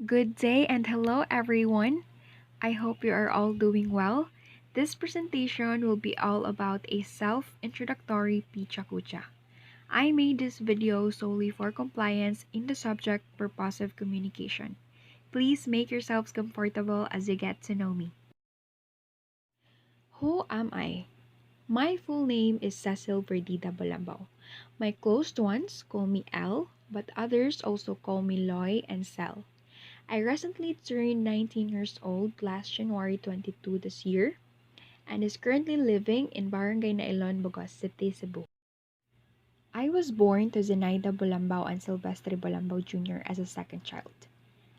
Good day and hello everyone. I hope you are all doing well. This presentation will be all about a self-introductory Pecha Kucha. I made this video solely for compliance in the subject purposive communication. Please make yourselves comfortable as you get to know me. Who am I? My full name is Cecil Verdida Balambao. My close ones call me L, but others also call me Loy and Cel. I recently turned 19 years old last January 22 this year and is currently living in Barangay Nailon, Bogos City, Cebu. I was born to Zenaida Bolambao and Silvestre Bolambao Jr. as a second child.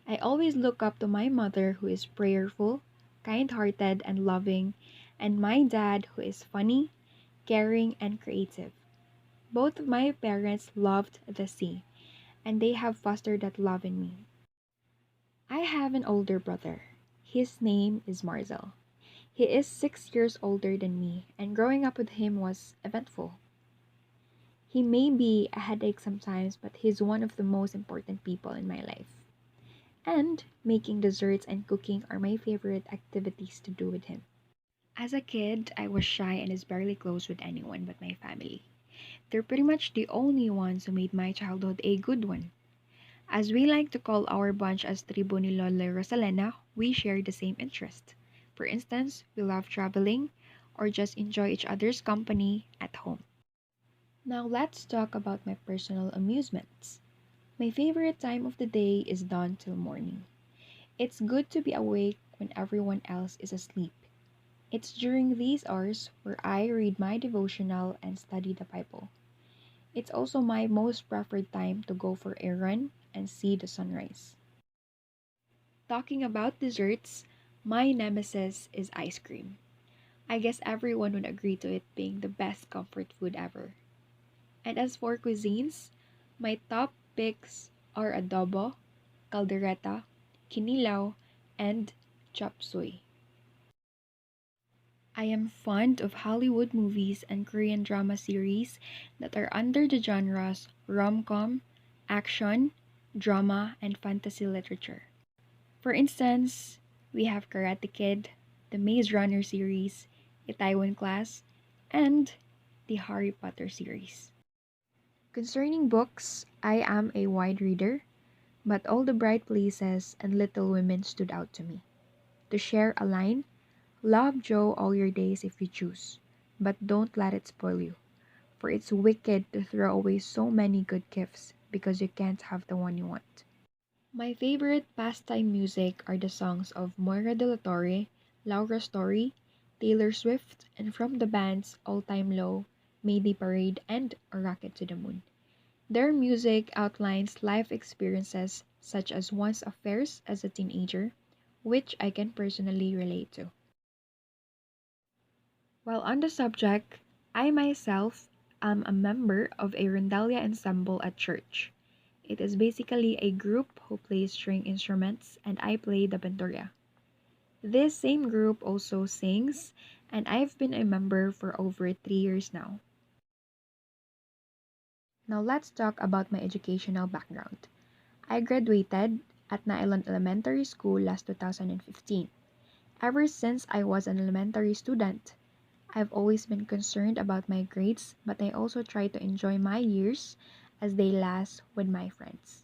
I always look up to my mother who is prayerful, kind-hearted, and loving, and my dad who is funny, caring, and creative. Both of my parents loved the sea, and they have fostered that love in me. I have an older brother. His name is Marzel. He is 6 years older than me, and growing up with him was eventful. He may be a headache sometimes, but he's one of the most important people in my life. And making desserts and cooking are my favorite activities to do with him. As a kid, I was shy and is barely close with anyone but my family. They're pretty much the only ones who made my childhood a good one. As we like to call our bunch as Tribu ni Lola Rosalena, we share the same interest. For instance, we love traveling or just enjoy each other's company at home. Now let's talk about my personal amusements. My favorite time of the day is dawn till morning. It's good to be awake when everyone else is asleep. It's during these hours where I read my devotional and study the Bible. It's also my most preferred time to go for a run and see the sunrise. Talking about desserts, my nemesis is ice cream. I guess everyone would agree to it being the best comfort food ever. And as for cuisines, my top picks are adobo, caldereta, kinilaw, and chop suey. I am fond of Hollywood movies and Korean drama series that are under the genres rom-com, action, drama, and fantasy literature. For instance, we have Karate Kid, the Maze Runner series, Itaewon Class, and the Harry Potter series. Concerning books, I am a wide reader, but All the Bright Places and Little Women stood out to me. To share a line, love Joe all your days if you choose, but don't let it spoil you, for it's wicked to throw away so many good gifts because you can't have the one you want. My favorite pastime music are the songs of Moira De La Torre, Laura Story, Taylor Swift, and from the bands All Time Low, Mayday Parade, and A Rocket to the Moon. Their music outlines life experiences such as one's affairs as a teenager, which I can personally relate to. While on the subject, I myself am a member of a rondalia ensemble at church. It is basically a group who plays string instruments and I play the bandurria. This same group also sings and I've been a member for over 3 years now. Now let's talk about my educational background. I graduated at Nailon Elementary School last 2015. Ever since I was an elementary student, I've always been concerned about my grades, but I also try to enjoy my years as they last with my friends.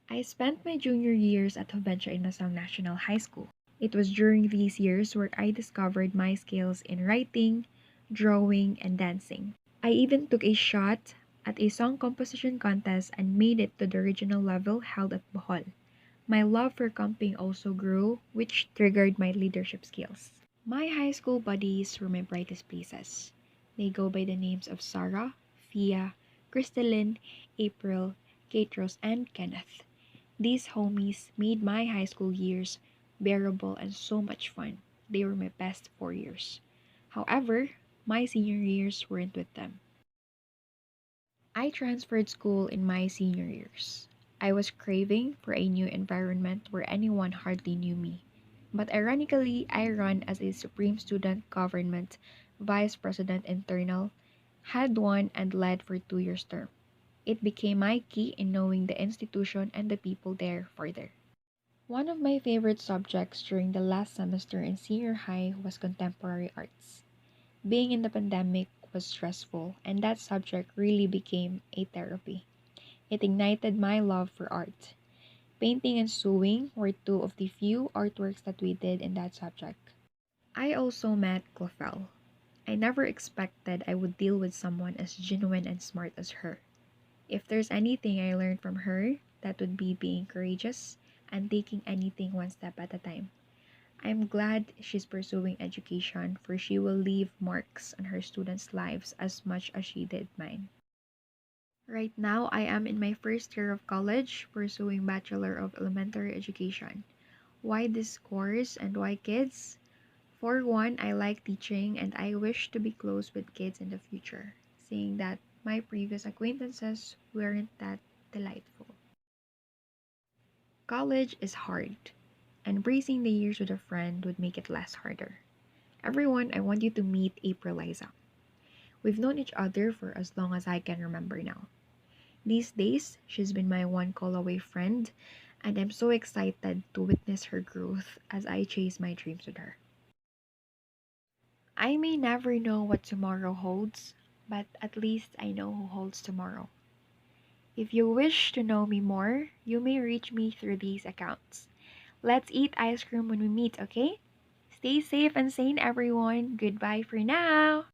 I spent my junior years at Juventud Inasang National High School. It was during these years where I discovered my skills in writing, drawing, and dancing. I even took a shot at a song composition contest and made it to the regional level held at Bohol. My love for camping also grew, which triggered my leadership skills. My high school buddies were my brightest places. They go by the names of Sarah, Fia, Crystalline, April, Kate Rose, and Kenneth. These homies made my high school years bearable and so much fun. They were my best 4 years. However, my senior years weren't with them. I transferred school in my senior years. I was craving for a new environment where anyone hardly knew me. But ironically, I ran as a Supreme Student Government Vice President Internal, had one and led for 2 years term. It became my key in knowing the institution and the people there further. One of my favorite subjects during the last semester in senior high was contemporary arts. Being in the pandemic was stressful, and that subject really became a therapy. It ignited my love for art. Painting and sewing were two of the few artworks that we did in that subject. I also met Clofel. I never expected I would deal with someone as genuine and smart as her. If there's anything I learned from her, that would be being courageous and taking anything one step at a time. I'm glad she's pursuing education, for she will leave marks on her students' lives as much as she did mine. Right now, I am in my first year of college pursuing Bachelor of Elementary Education. Why this course and why kids? For one, I like teaching and I wish to be close with kids in the future, seeing that my previous acquaintances weren't that delightful. College is hard, and bracing the years with a friend would make it less harder. Everyone, I want you to meet April Liza. We've known each other for as long as I can remember now. These days, she's been my one call away friend, and I'm so excited to witness her growth as I chase my dreams with her. I may never know what tomorrow holds, but at least I know who holds tomorrow. If you wish to know me more, you may reach me through these accounts. Let's eat ice cream when we meet, okay? Stay safe and sane, everyone. Goodbye for now.